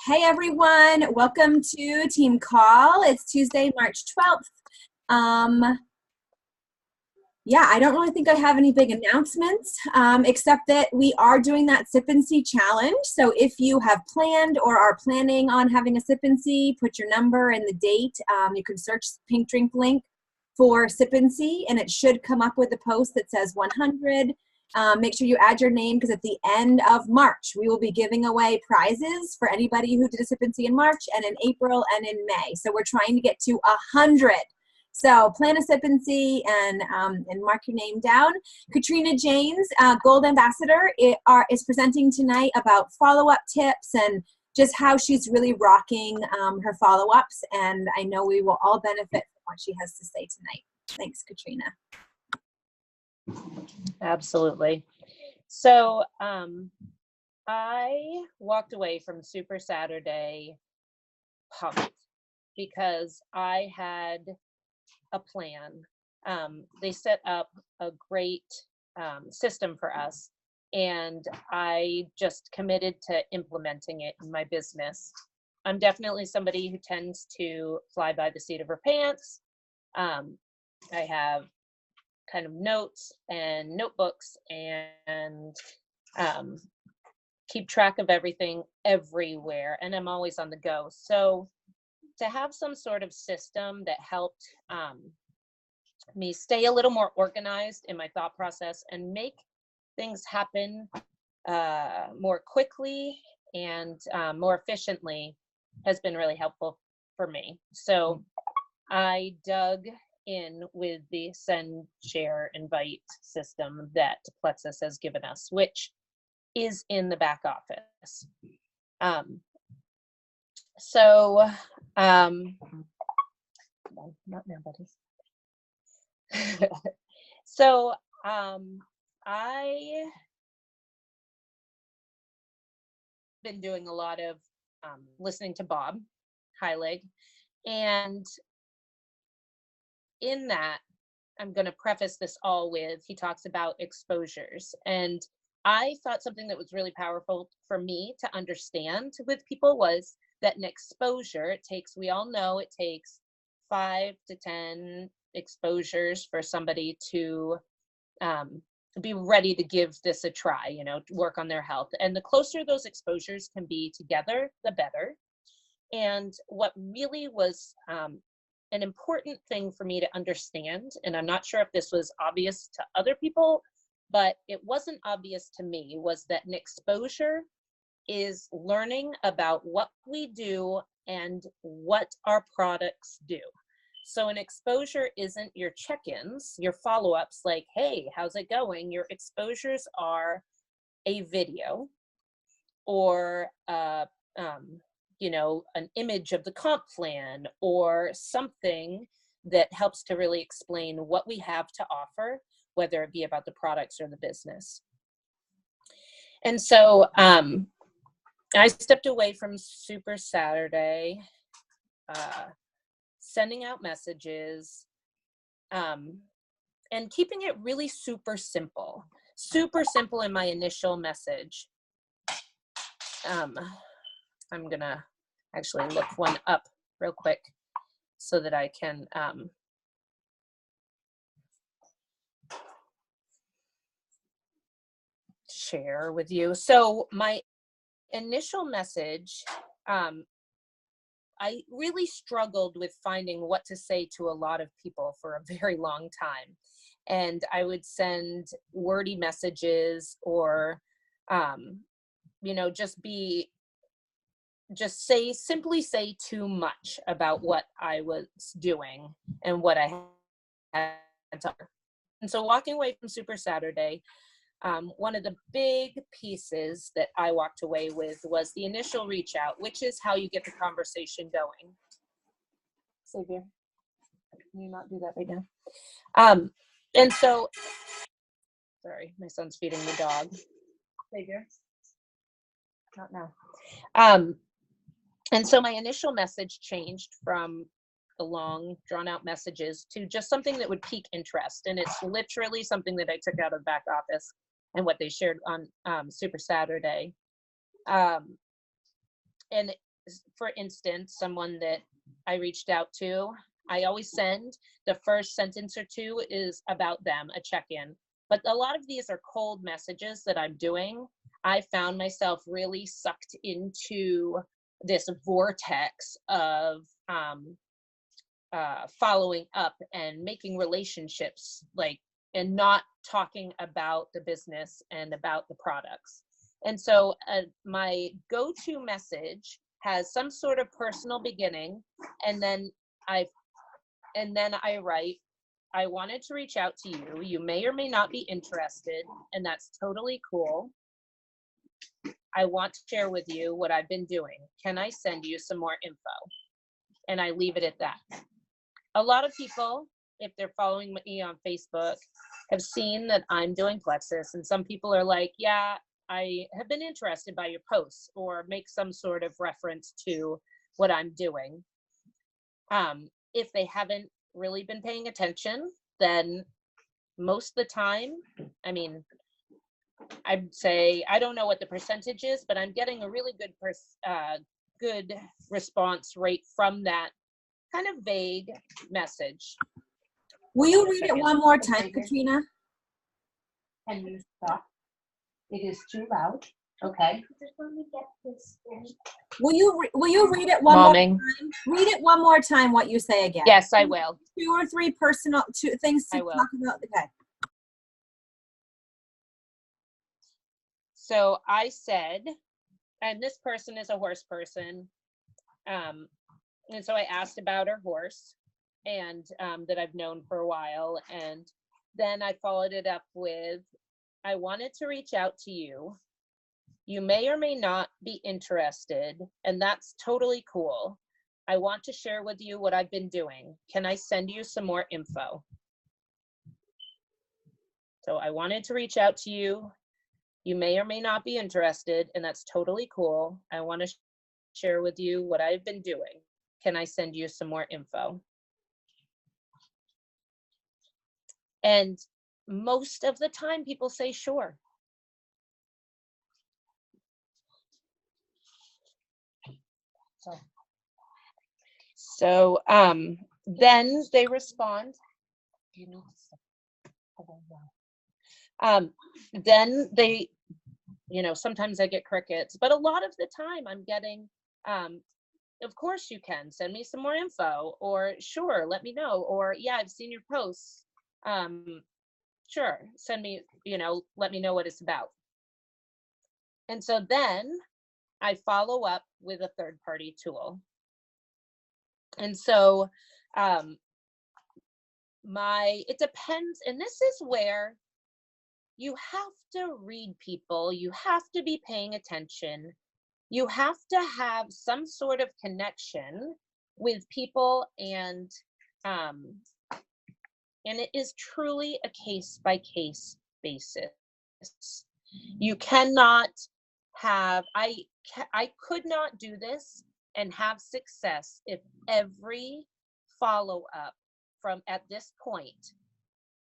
Hey everyone, welcome to Team Call. It's Tuesday, March 12th. Yeah, I don't really think I have any big announcements, except that we are doing that Sip and See challenge. So if you have planned or are planning on having a Sip and See, put your number and the date. You can search Pink Drink link for Sip and See, and it should come up with a post that says 100. Make sure you add your name because at the end of March, we will be giving away prizes for anybody who did a Sip and See in March and in April and in May. So we're trying to get to 100. So plan a Sip and See and mark your name down. Katrina James, Gold Ambassador, is presenting tonight about follow-up tips and just how she's really rocking her follow-ups. And I know we will all benefit from what she has to say tonight. Thanks, Katrina. Absolutely. So I walked away from Super Saturday pumped because I had a plan. They set up a great system for us, and I just committed to implementing it in my business. I'm definitely somebody who tends to fly by the seat of her pants. I have kind of notes and notebooks and keep track of everything everywhere, and I'm always on the go. So to have some sort of system that helped me stay a little more organized in my thought process and make things happen more quickly and more efficiently has been really helpful for me. So I dug in with the send, share, invite system that Plexus has given us, which is in the back office. Not now, buddy. So I been doing a lot of listening to Bob Heilig, and in that, I'm going to preface this all with, he talks about exposures. And I thought something that was really powerful for me to understand with people was that an exposure, we all know it takes 5 to 10 exposures for somebody to be ready to give this a try, work on their health. And the closer those exposures can be together, the better. And what really was an important thing for me to understand, and I'm not sure if this was obvious to other people, but it wasn't obvious to me, was that an exposure is learning about what we do and what our products do. So an exposure isn't your check-ins, your follow-ups like, hey, how's it going? Your exposures are a video or an image of the comp plan or something that helps to really explain what we have to offer, whether it be about the products or the business. And so I stepped away from Super Saturday, sending out messages, and keeping it really super simple in my initial message. I'm gonna actually look one up real quick so that I can share with you. So my initial message, I really struggled with finding what to say to a lot of people for a very long time. And I would send wordy messages or, simply say too much about what I was doing and what I had to offer. And so walking away from Super Saturday, one of the big pieces that I walked away with was the initial reach out, which is how you get the conversation going. Xavier, can you not do that right now? And so, sorry, my son's feeding the dog. Xavier, not now. And so my initial message changed from the long drawn out messages to just something that would pique interest. And it's literally something that I took out of the back office and what they shared on Super Saturday. And for instance, someone that I reached out to, I always send the first sentence or two is about them, a check-in. But a lot of these are cold messages that I'm doing. I found myself really sucked into this vortex of following up and making relationships, like, and not talking about the business and about the products. And so my go-to message has some sort of personal beginning, and then I write, I wanted to reach out to you. You may or may not be interested, and that's totally cool. I want to share with you what I've been doing. Can I send you some more info? And I leave it at that. A lot of people, if they're following me on Facebook, have seen that I'm doing Plexus, and some people are like, yeah, I have been interested by your posts, or make some sort of reference to what I'm doing. If they haven't really been paying attention, then most of the time, I mean, I'd say, I don't know what the percentage is, but I'm getting a really good response rate from that kind of vague message. Will you read it one more time, Katrina? Can you stop? It is too loud. Okay. Will you read it one more time? Read it one more time, what you say again. Yes, I will. 2 or 3 personal things to talk about. Okay. So I said, and this person is a horse person. And so I asked about her horse, and that I've known for a while. And then I followed it up with, I wanted to reach out to you. You may or may not be interested, and that's totally cool. I want to share with you what I've been doing. Can I send you some more info? So I wanted to reach out to you. You may or may not be interested, and that's totally cool. I want to share with you what I've been doing. Can I send you some more info? And most of the time people say sure. So then they respond. Then they, sometimes I get crickets, but a lot of the time I'm getting, of course you can send me some more info, or sure, let me know, or yeah, I've seen your posts. Sure, send me, let me know what it's about. And so then I follow up with a third-party tool. And so it depends, and this is where you have to read people, you have to be paying attention, you have to have some sort of connection with people, and it is truly a case-by-case basis. You cannot have, I could not do this and have success if every follow-up from at this point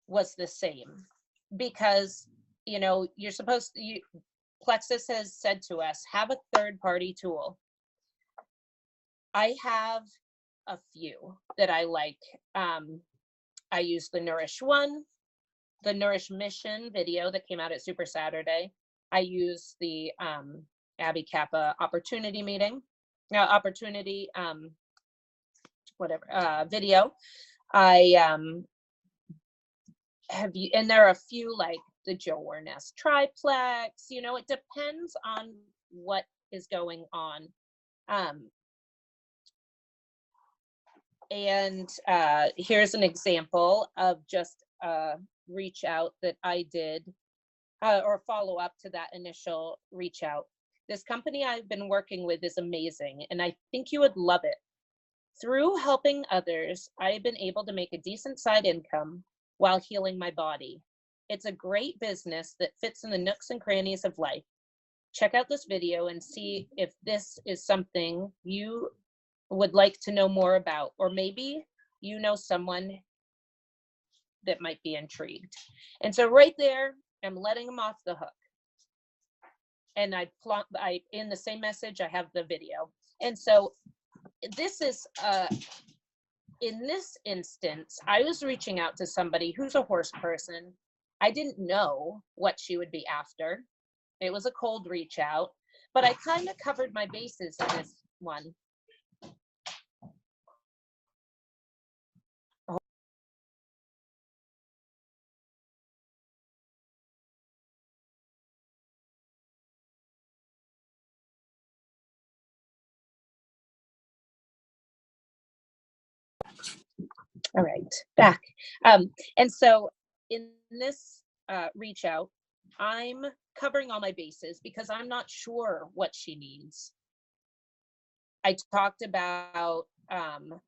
was the same, because you're supposed to, Plexus has said to us, have a third-party tool. I have a few that I like. I use the Nourish one, the Nourish Mission video that came out at Super Saturday. I use the Abby Kappa opportunity video. I and there are a few like the Joe Warness triplex. It depends on what is going on. And here's an example of just a reach out that I did, or follow up to that initial reach out. This company I've been working with is amazing, and I think you would love it. Through helping others, I've been able to make a decent side income while healing my body. It's a great business that fits in the nooks and crannies of life. Check out this video and see if this is something you would like to know more about, or maybe you know someone that might be intrigued. And so right there, I'm letting them off the hook. and I in the same message, I have the video. And so this is, in this instance, I was reaching out to somebody who's a horse person. I didn't know what she would be after. It was a cold reach out, but I kind of covered my bases in this one. All right, back. And so in this reach out, I'm covering all my bases because I'm not sure what she needs. I talked about, I'm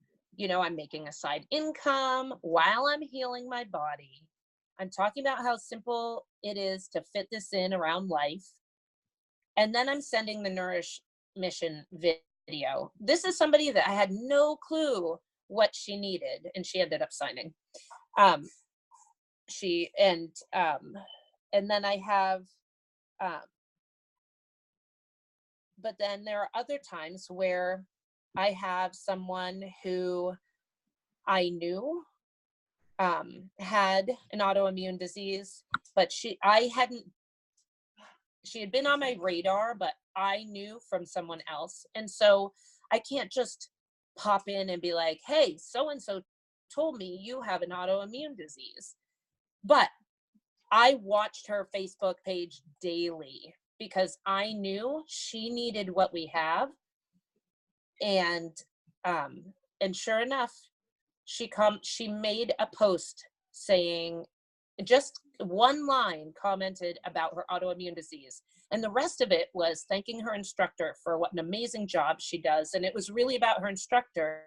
making a side income while I'm healing my body. I'm talking about how simple it is to fit this in around life. And then I'm sending the Nourish Mission video. This is somebody that I had no clue what she needed, and she ended up signing. And then I have, but then there are other times where I have someone who I knew had an autoimmune disease, but she had been on my radar, but I knew from someone else. And so I can't just pop in and be like, hey, so-and-so told me you have an autoimmune disease. But I watched her Facebook page daily because I knew she needed what we have. And sure enough, she made a post saying, just one line commented about her autoimmune disease. And the rest of it was thanking her instructor for what an amazing job she does. And it was really about her instructor.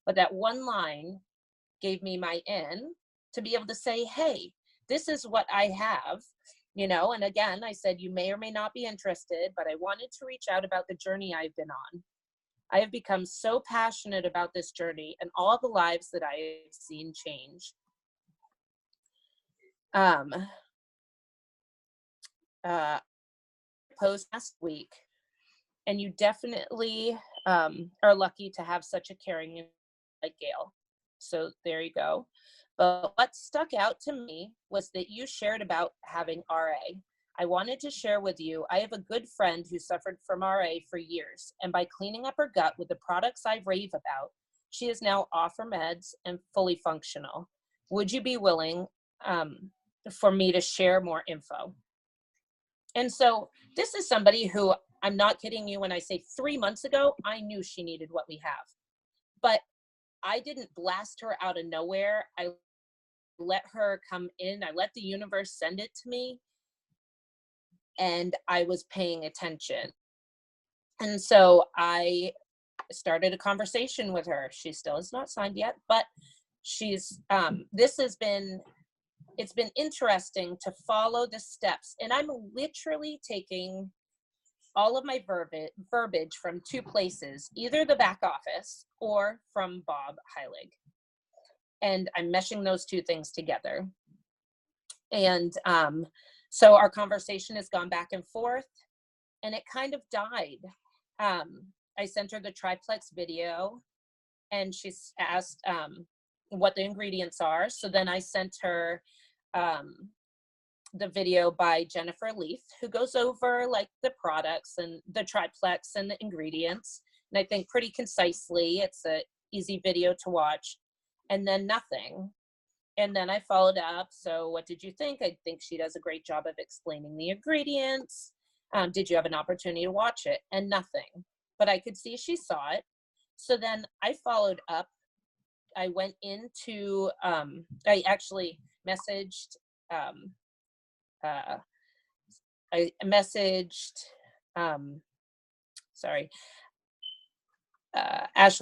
But that one line gave me my in to be able to say, hey, this is what I have, and again, I said, you may or may not be interested, but I wanted to reach out about the journey I've been on. I have become so passionate about this journey and all the lives that I've seen change. Post last week, and you definitely are lucky to have such a caring like Gail. So there you go. But what stuck out to me was that you shared about having RA. I wanted to share with you, I have a good friend who suffered from RA for years, and by cleaning up her gut with the products I rave about, she is now off her meds and fully functional. Would you be willing for me to share more info? And so this is somebody who, I'm not kidding you when I say 3 months ago, I knew she needed what we have. But I didn't blast her out of nowhere. I let her come in. I let the universe send it to me. And I was paying attention. And so I started a conversation with her. She still is not signed yet, but she's, it's been interesting to follow the steps. And I'm literally taking all of my verbiage from two places, either the back office or from Bob Heilig. And I'm meshing those two things together. And so our conversation has gone back and forth, and it kind of died. I sent her the triplex video, and she's asked what the ingredients are. So then I sent her the video by Jennifer Leaf, who goes over like the products and the triplex and the ingredients. And I think pretty concisely, it's an easy video to watch. And then nothing. And then I followed up. So what did you think? I think she does a great job of explaining the ingredients. Did you have an opportunity to watch it? And nothing. But I could see she saw it. So then I followed up. I went into, I actually messaged, Ashley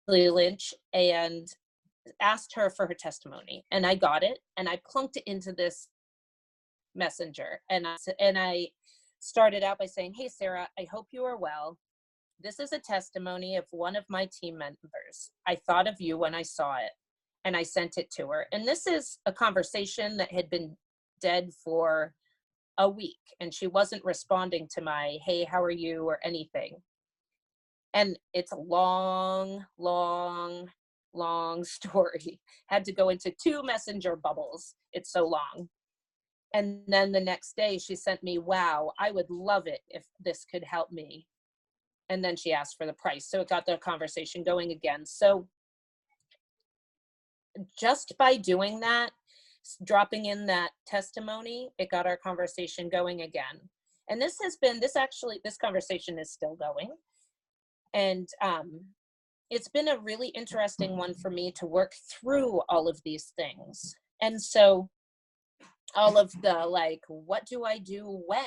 Lynch and asked her for her testimony, and I got it, and I plunked it into this messenger, and I started out by saying, hey Sarah, I hope you are well. This is a testimony of one of my team members. I thought of you when I saw it, and I sent it to her. And this is a conversation that had been dead for a week, and she wasn't responding to my, hey, how are you, or anything. And it's a long, long, long story. Had to go into 2 messenger bubbles. It's so long. And then the next day she sent me, wow, I would love it if this could help me. And then she asked for the price. So it got the conversation going again. So just by doing that, dropping in that testimony, it got our conversation going again. And this conversation is still going. And it's been a really interesting one for me to work through all of these things. And so all of the, like, what do I do when?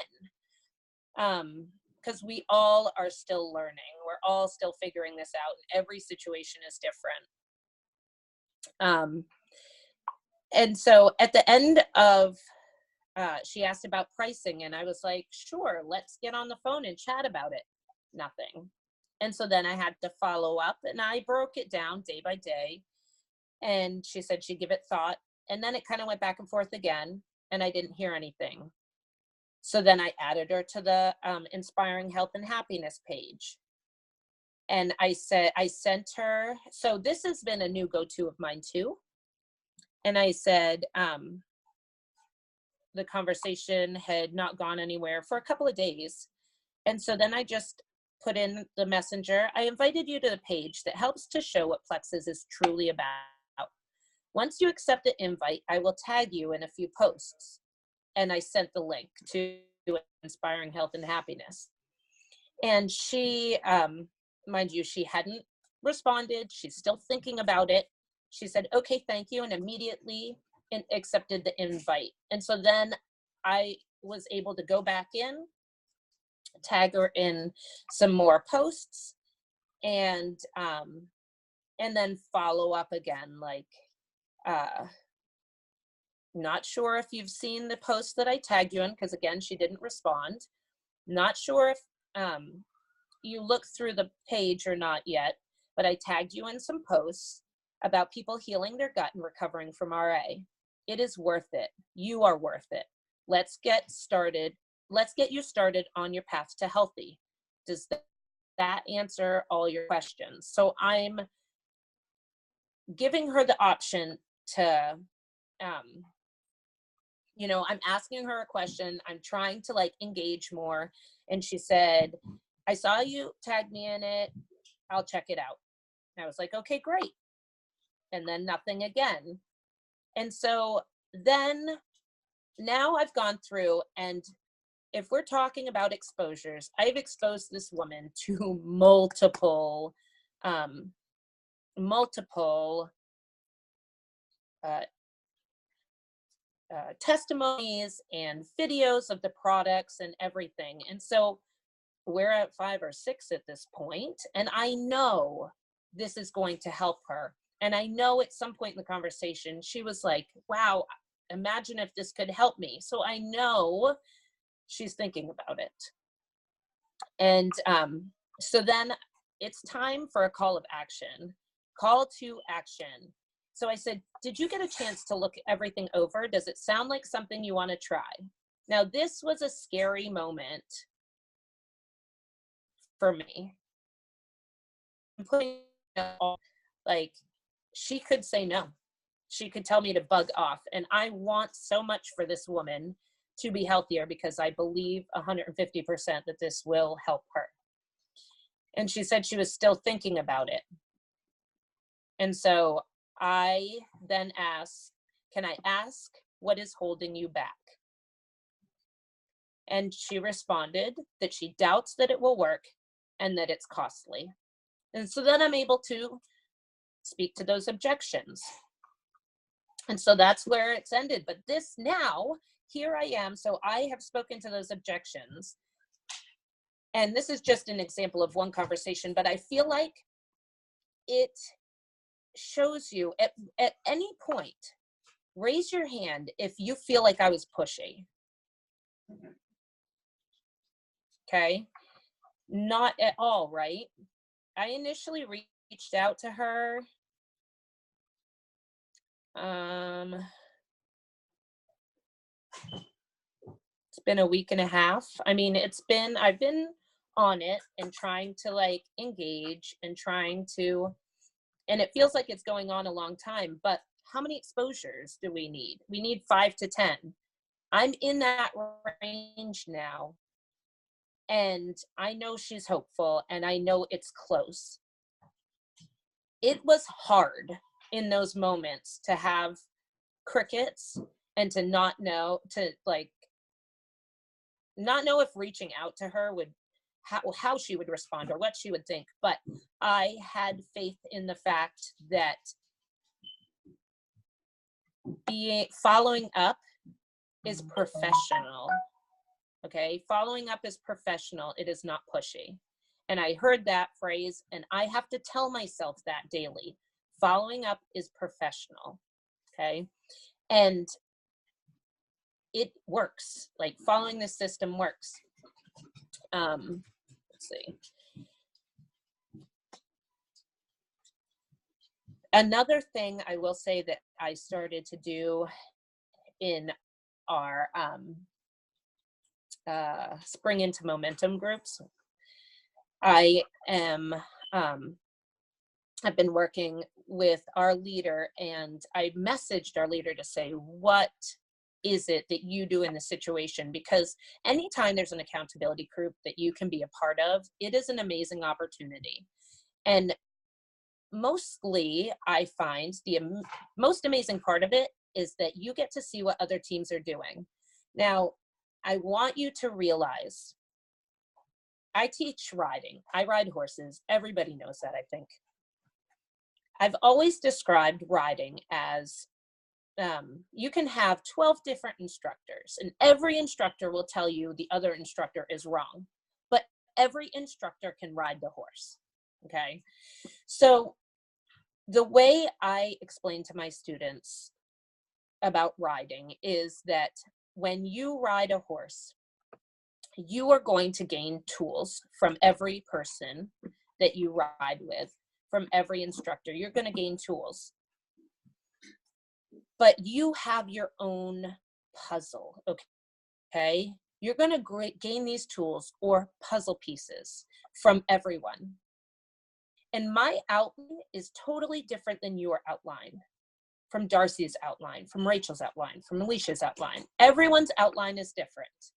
Because we all are still learning. We're all still figuring this out. And every situation is different. And so at the end of, she asked about pricing, and I was like, sure, let's get on the phone and chat about it. Nothing. And so then I had to follow up, and I broke it down day by day. And she said she'd give it thought. And then it kind of went back and forth again, and I didn't hear anything. So then I added her to the Inspiring Health and Happiness page. And I sent her, so this has been a new go-to of mine too. And I said, the conversation had not gone anywhere for a couple of days. And so then I just put in the messenger, I invited you to the page that helps to show what Plexus is truly about. Once you accept the invite, I will tag you in a few posts. And I sent the link to Inspiring Health and Happiness. And she, mind you, she hadn't responded. She's still thinking about it. She said, okay, thank you, and immediately accepted the invite. And so then I was able to go back in, tag her in some more posts, and then follow up again, like, not sure if you've seen the post that I tagged you in, because again, she didn't respond. Not sure if you looked through the page or not yet, but I tagged you in some posts about people healing their gut and recovering from RA. It is worth it. You are worth it. Let's get started. Let's get you started on your path to healthy. Does that answer all your questions? So I'm giving her the option to, I'm asking her a question. I'm trying to, like, engage more. And she said, I saw you tag me in it. I'll check it out. And I was like, okay, great. And then nothing again. And so then now I've gone through, and if we're talking about exposures, I've exposed this woman to multiple testimonies and videos of the products and everything. And so we're at 5 or 6 at this point, and I know this is going to help her. And I know at some point in the conversation, she was like, wow, imagine if this could help me. So I know she's thinking about it. And so then it's time for a call to action. So I said, did you get a chance to look everything over? Does it sound like something you want to try? Now, this was a scary moment for me. Like, she could say no. She could tell me to bug off. And I want so much for this woman to be healthier, because I believe 150% that this will help her. And she said she was still thinking about it. And so I then asked, can I ask what is holding you back? And she responded that she doubts that it will work and that it's costly. And so then I'm able to speak to those objections. And so that's where it's ended. But this now, here I am. So I have spoken to those objections. And this is just an example of one conversation, but I feel like it shows you at any point, raise your hand if you feel like I was pushy. Okay. Not at all, right? I initially reached out to her. It's been a week and a half. I mean, I've been on it and trying to like engage and and it feels like it's going on a long time, but how many exposures do we need? We need 5 to 10. I'm in that range now, and I know she's hopeful, and I know it's close. It was hard in those moments to have crickets and to not know if reaching out to her would how she would respond or what she would think. But I had faith in the fact that following up is professional. Okay, following up is professional. It is not pushy. And I heard that phrase, and I have to tell myself that daily. Following up is professional. Okay, and it works. Like, following this system works. Let's see. Another thing I will say that I started to do in our Spring into Momentum groups, I've been working with our leader, and I messaged our leader to say, what is it that you do in the situation? Because anytime there's an accountability group that you can be a part of, it is an amazing opportunity. And mostly I find the most amazing part of it is that you get to see what other teams are doing. Now, I want you to realize I teach riding. I ride horses. Everybody knows that, I think. I've always described riding as you can have 12 different instructors, and every instructor will tell you the other instructor is wrong, but every instructor can ride the horse. Okay. So the way I explain to my students about riding is that when you ride a horse, you are going to gain tools from every person that you ride with, from every instructor. You're going to gain tools. But you have your own puzzle, okay? You're going to gain these tools or puzzle pieces from everyone. And my outline is totally different than your outline, from Darcy's outline, from Rachel's outline, from Alicia's outline. Everyone's outline is different.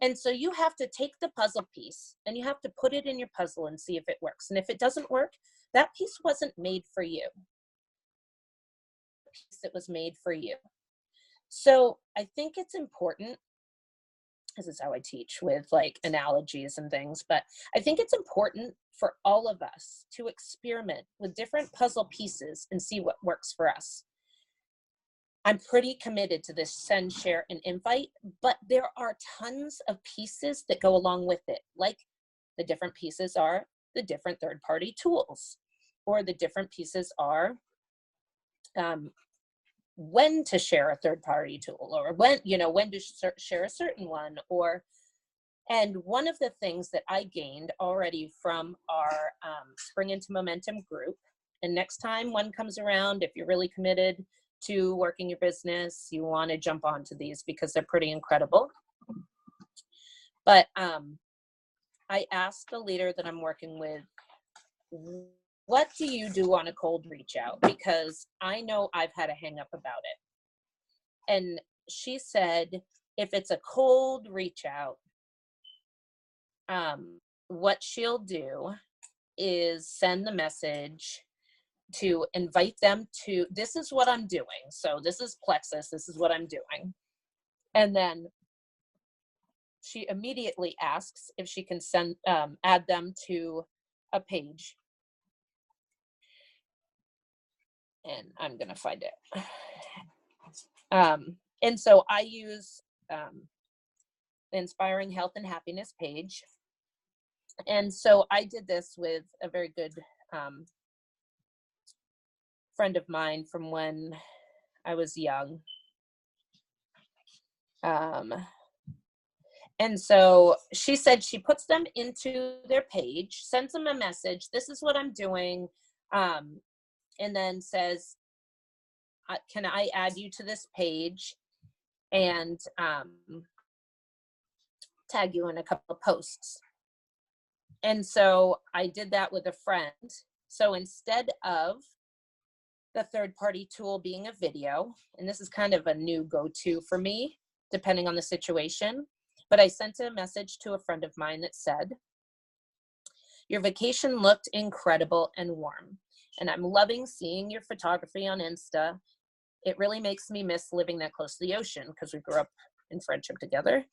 And so you have to take the puzzle piece and you have to put it in your puzzle and see if it works. And if it doesn't work, that piece wasn't made for you. That was made for you. So I think it's important, this is how I teach with like analogies and things, but I think it's important for all of us to experiment with different puzzle pieces and see what works for us. I'm pretty committed to this send, share, and invite, but there are tons of pieces that go along with it. Like the different pieces are the different third-party tools, or the different pieces are when to share a third-party tool, or when to share a certain one, and one of the things that I gained already from our Spring into Momentum group, and next time one comes around, if you're really committed to working your business, you want to jump onto these because they're pretty incredible. But I asked the leader that I'm working with, what do you do on a cold reach out? Because I know I've had a hang up about it. And she said, if it's a cold reach out, what she'll do is send the message to invite them to, this is what I'm doing. So this is Plexus, this is what I'm doing. And then she immediately asks if she can add them to a page. And I'm going to find it. And so I use the Inspiring Health and Happiness page. And so I did this with a very good friend of mine from when I was young. And so she said she puts them into their page, sends them a message, this is what I'm doing, and then says, can I add you to this page? And tag you in a couple of posts. And so I did that with a friend. So instead of the third-party tool being a video, and this is kind of a new go-to for me, depending on the situation, but I sent a message to a friend of mine that said, "Your vacation looked incredible and warm, and I'm loving seeing your photography on Insta. It really makes me miss living that close to the ocean," because we grew up in friendship together.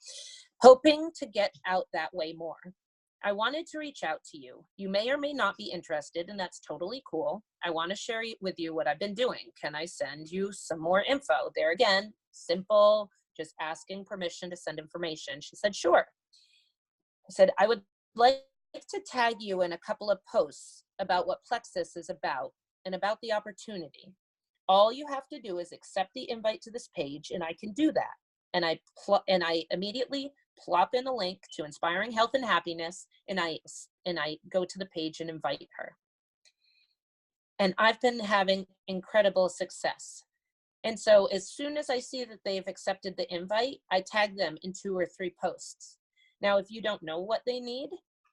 "Hoping to get out that way more. I wanted to reach out to you. You may or may not be interested, and that's totally cool. I want to share with you what I've been doing. Can I send you some more info?" There again, simple, just asking permission to send information. She said, "Sure." I said, "I would like to tag you in a couple of posts about what Plexus is about and about the opportunity. All you have to do is accept the invite to this page, and I can do that." And I immediately plop in a link to Inspiring Health and Happiness, and I go to the page and invite her. And I've been having incredible success. And so as soon as I see that they've accepted the invite, I tag them in 2 or 3 posts. Now, if you don't know what they need,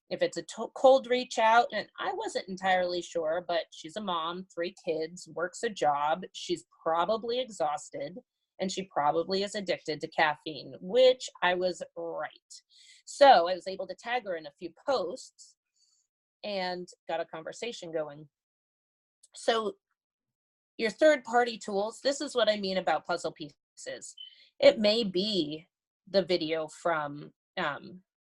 if it's a cold reach out, and I wasn't entirely sure, but she's a mom, 3 kids, works a job, she's probably exhausted, and she probably is addicted to caffeine, which I was right. So I was able to tag her in a few posts and got a conversation going. So your third-party tools, this is what I mean about puzzle pieces. It may be the video from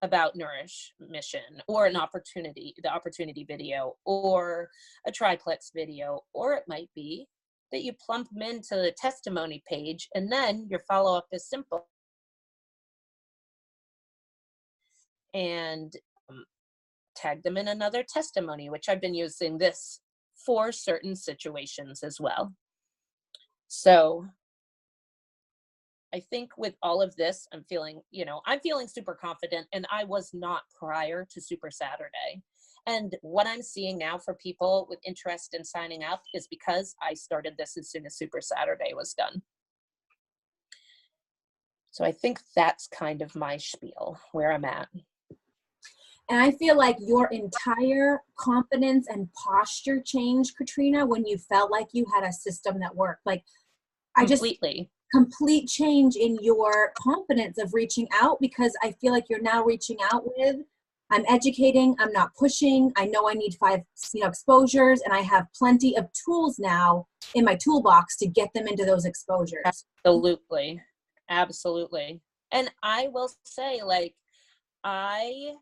About Nourish Mission, or the opportunity video, or a triplex video, or it might be that you plump them into the testimony page, and then your follow-up is simple. And tag them in another testimony, which I've been using this for certain situations as well. So I think with all of this, I'm feeling super confident, and I was not prior to Super Saturday. And what I'm seeing now for people with interest in signing up is because I started this as soon as Super Saturday was done. So I think that's kind of my spiel, where I'm at. And I feel like your entire confidence and posture changed, Katrina, when you felt like you had a system that worked. Like, Completely. Complete change in your confidence of reaching out, because I feel like you're now reaching out with, I'm educating, I'm not pushing, I know I need 5 exposures, and I have plenty of tools now in my toolbox to get them into those exposures. Absolutely. And I will say, like, I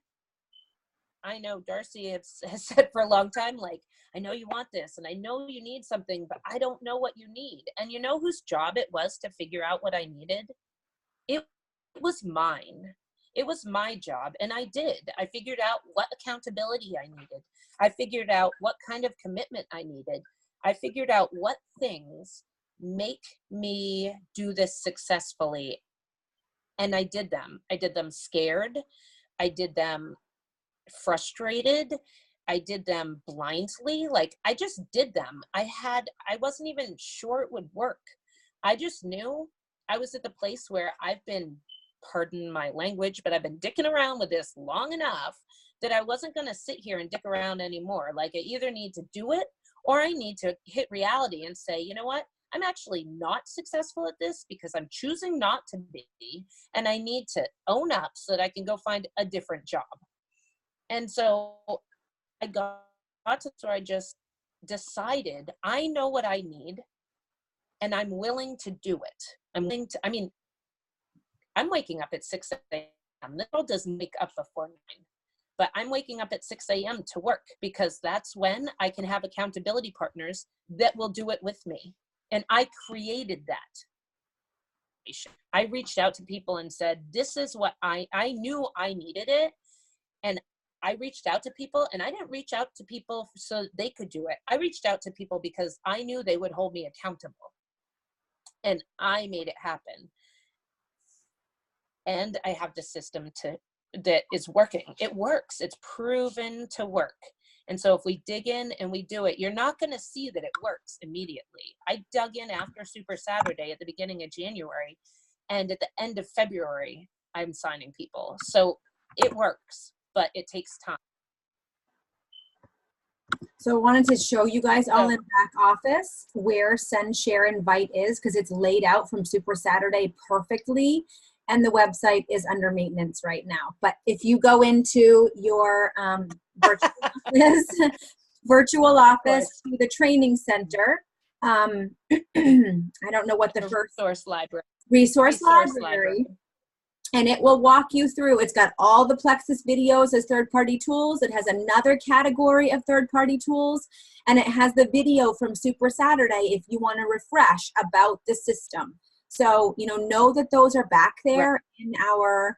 know Darcy has said for a long time, like, I know you want this, and I know you need something, but I don't know what you need. And you know whose job it was to figure out what I needed? It was mine. It was my job, and I did. I figured out what accountability I needed. I figured out what kind of commitment I needed. I figured out what things make me do this successfully. And I did them. I did them scared. I did them frustrated. I did them blindly. Like, I just did them. I wasn't even sure it would work. I just knew I was at the place where I've been, pardon my language, but I've been dicking around with this long enough that I wasn't going to sit here and dick around anymore. Like, I either need to do it, or I need to hit reality and say, you know what? I'm actually not successful at this because I'm choosing not to be, and I need to own up so that I can go find a different job. And so I got to where I just decided I know what I need, and I'm willing to do it. I'm waking up at 6 a.m. The world doesn't wake up before 9, but I'm waking up at 6 a.m. to work, because that's when I can have accountability partners that will do it with me. And I created that. I reached out to people and said, this is what I knew I needed it. And I reached out to people, and I didn't reach out to people so they could do it. I reached out to people because I knew they would hold me accountable, and I made it happen. And I have the system that is working. It works. It's proven to work. And so if we dig in and we do it, you're not going to see that it works immediately. I dug in after Super Saturday at the beginning of January, and at the end of February, I'm signing people. So it works, but it takes time. So I wanted to show you guys all So- in back office where send, share, invite is, because it's laid out from Super Saturday perfectly. And the website is under maintenance right now. But if you go into your virtual office to the training center, I don't know what the first resource library. resource library. And it will walk you through. It's got all the Plexus videos as third-party tools. It has another category of third-party tools. And it has the video from Super Saturday if you want to refresh about the system. So, know that those are back there right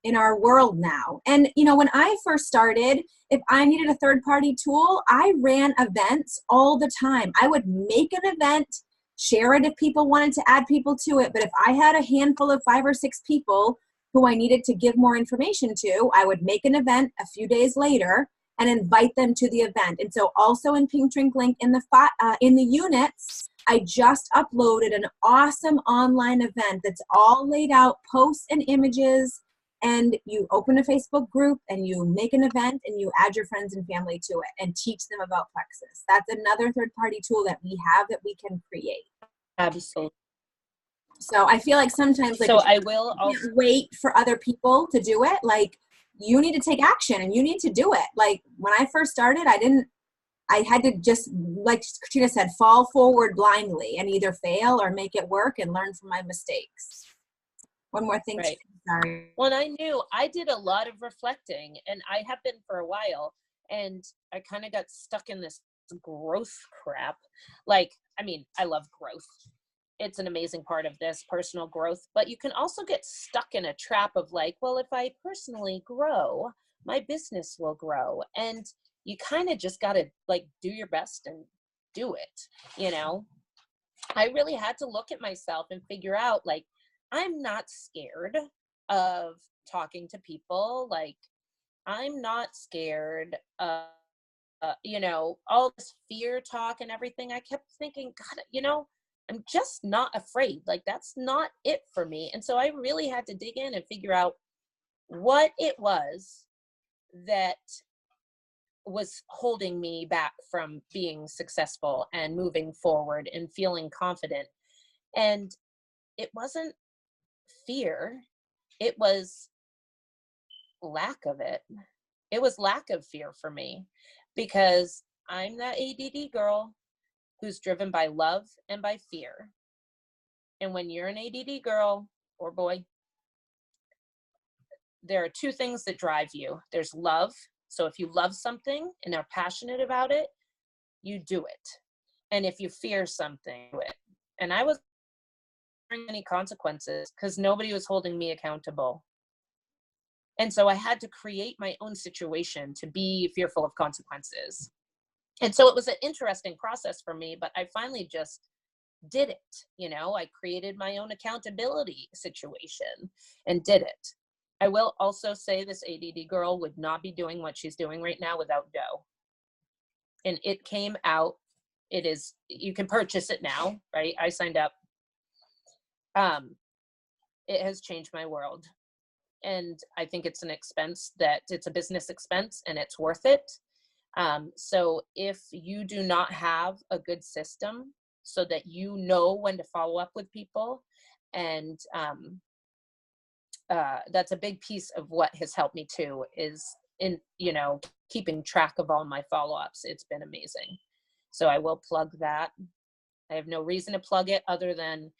in our world now. And, when I first started, if I needed a third-party tool, I ran events all the time. I would make an event, share it if people wanted to add people to it. But if I had a handful of 5 or 6 people who I needed to give more information to, I would make an event a few days later and invite them to the event. And so also in Pink Drink Link in the units, I just uploaded an awesome online event that's all laid out, posts and images, and you open a Facebook group and you make an event and you add your friends and family to it and teach them about Plexus. That's another third-party tool that we have that we can create. Absolutely. So I feel like sometimes so I will also wait for other people to do it. Like, you need to take action and you need to do it. Like, when I first started, I had to just, like Katrina said, fall forward blindly and either fail or make it work and learn from my mistakes. One more thing. Right. Sorry. Well, I knew I did a lot of reflecting, and I have been for a while, and I kind of got stuck in this growth crap. Like, I love growth. It's an amazing part of this, personal growth, but you can also get stuck in a trap of like, well, if I personally grow, my business will grow. And you kind of just got to like do your best and do it. I really had to look at myself and figure out, like, I'm not scared of talking to people. Like, I'm not scared of, all this fear talk and everything. I kept thinking, God, I'm just not afraid. Like, that's not it for me. And so I really had to dig in and figure out what it was that was holding me back from being successful and moving forward and feeling confident. And it wasn't fear. It was lack of it. It was lack of fear for me, because I'm that ADD girl who's driven by love and by fear. And when you're an ADD girl or boy, there are 2 things that drive you. There's love. So if you love something and are passionate about it, you do it. And if you fear something, do it. And I was any consequences because nobody was holding me accountable. And so I had to create my own situation to be fearful of consequences. And so it was an interesting process for me, but I finally just did it. I created my own accountability situation and did it. I will also say this ADD girl would not be doing what she's doing right now without dough. And it came out. You can purchase it now, right? I signed up. It has changed my world. And I think it's it's a business expense and it's worth it. So if you do not have a good system so that you know when to follow up with people, and that's a big piece of what has helped me too, is in, keeping track of all my follow-ups. It's been amazing. So I will plug that. I have no reason to plug it other than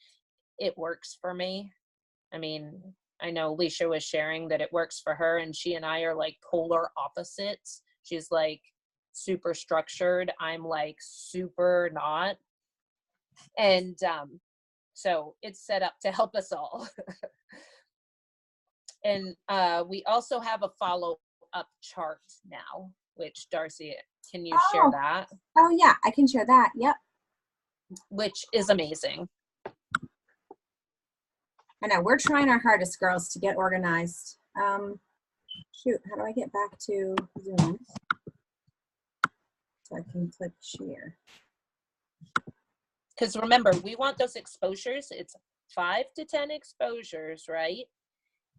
it works for me. I know Alicia was sharing that it works for her, and she and I are like polar opposites. She's like super structured. I'm like super not. And so it's set up to help us all. And we also have a follow-up chart now, which Darcy, can you share that? Oh yeah, I can share that. Yep. Which is amazing. I know, we're trying our hardest, girls, to get organized. Shoot, how do I get back to Zoom so I can click share? Because remember, we want those exposures. It's 5 to 10 exposures, right?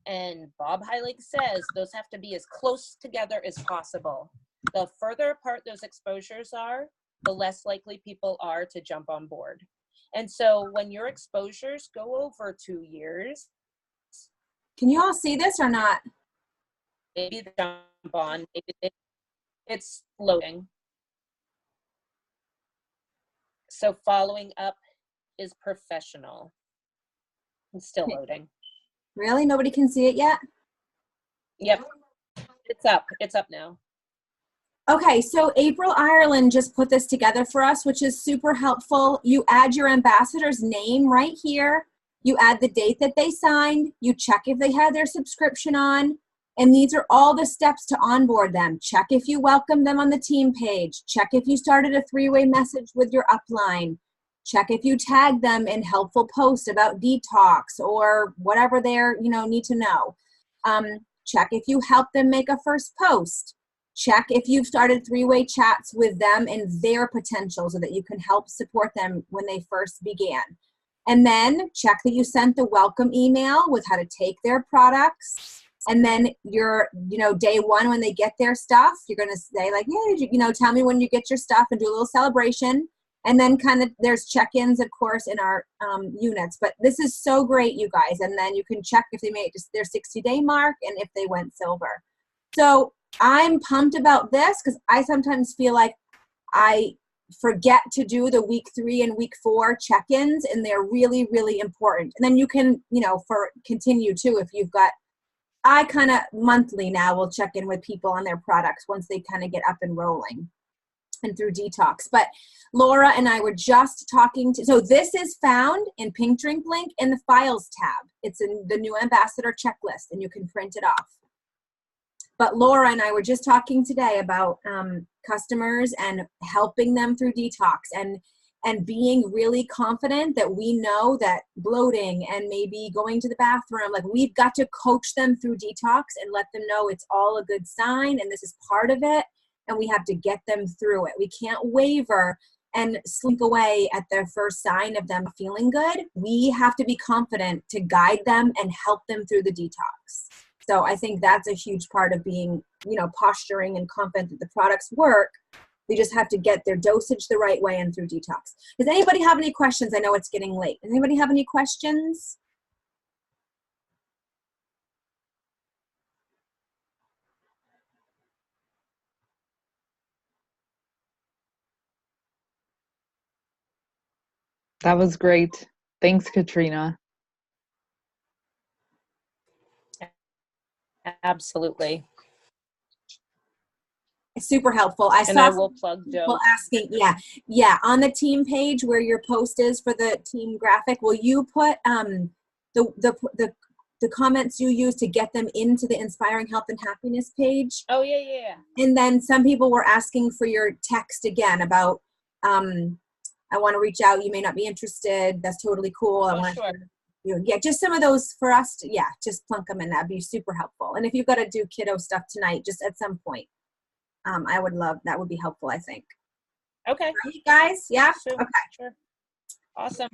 And Bob Heilig says those have to be as close together as possible. The further apart those exposures are, the less likely people are to jump on board. And so when your exposures go over 2 years, Can you all see this or not? maybe they jump on, maybe it's loading. So following up is professional. It's still loading. Really? Nobody can see it yet? Yep. It's up now. Okay, so April Ireland just put this together for us, which is super helpful. You add your ambassador's name right here. You add the date that they signed. You check if they had their subscription on. And these are all the steps to onboard them. Check if you welcome them on the team page. Check if you started a 3-way message with your upline. Check if you tag them in helpful posts about detox or whatever they're, need to know. Check if you help them make a first post. Check if you've started 3-way chats with them and their potential so that you can help support them when they first began. And then check that you sent the welcome email with how to take their products. And then your, day one when they get their stuff, you're going to say like, yeah, tell me when you get your stuff and do a little celebration. And then kind of there's check-ins, of course, in our units. But this is so great, you guys. And then you can check if they made their 60-day mark and if they went silver. So I'm pumped about this because I sometimes feel like I forget to do the week 3 and week 4 check-ins, and they're really, really important. And then you can, continue too if you've got, I kind of monthly now will check in with people on their products once they kind of get up and rolling and through detox. But Laura and I were just talking so this is found in Pink Drink Link in the files tab. It's in the new ambassador checklist and you can print it off. But Laura and I were just talking today about customers and helping them through detox and being really confident that we know that bloating and maybe going to the bathroom, like we've got to coach them through detox and let them know it's all a good sign and this is part of it and we have to get them through it. We can't waver and slink away at their first sign of them feeling good. We have to be confident to guide them and help them through the detox. So I think that's a huge part of being, posturing and confident that the products work. They just have to get their dosage the right way and through detox. Does anybody have any questions? I know it's getting late. Does anybody have any questions? That was great. Thanks, Katrina. Absolutely. Super helpful. I will plug people asking, on the team page where your post is for the team graphic, will you put the comments you use to get them into the Inspiring Health and Happiness page? Oh, yeah. And then some people were asking for your text again about, I want to reach out. You may not be interested. That's totally cool. Just some of those for us to, just plunk them in. That'd be super helpful. And if you've got to do kiddo stuff tonight, just at some point, I would love, that would be helpful, I think. Okay. Right, guys? Yeah? Sure. Okay. Sure. Awesome.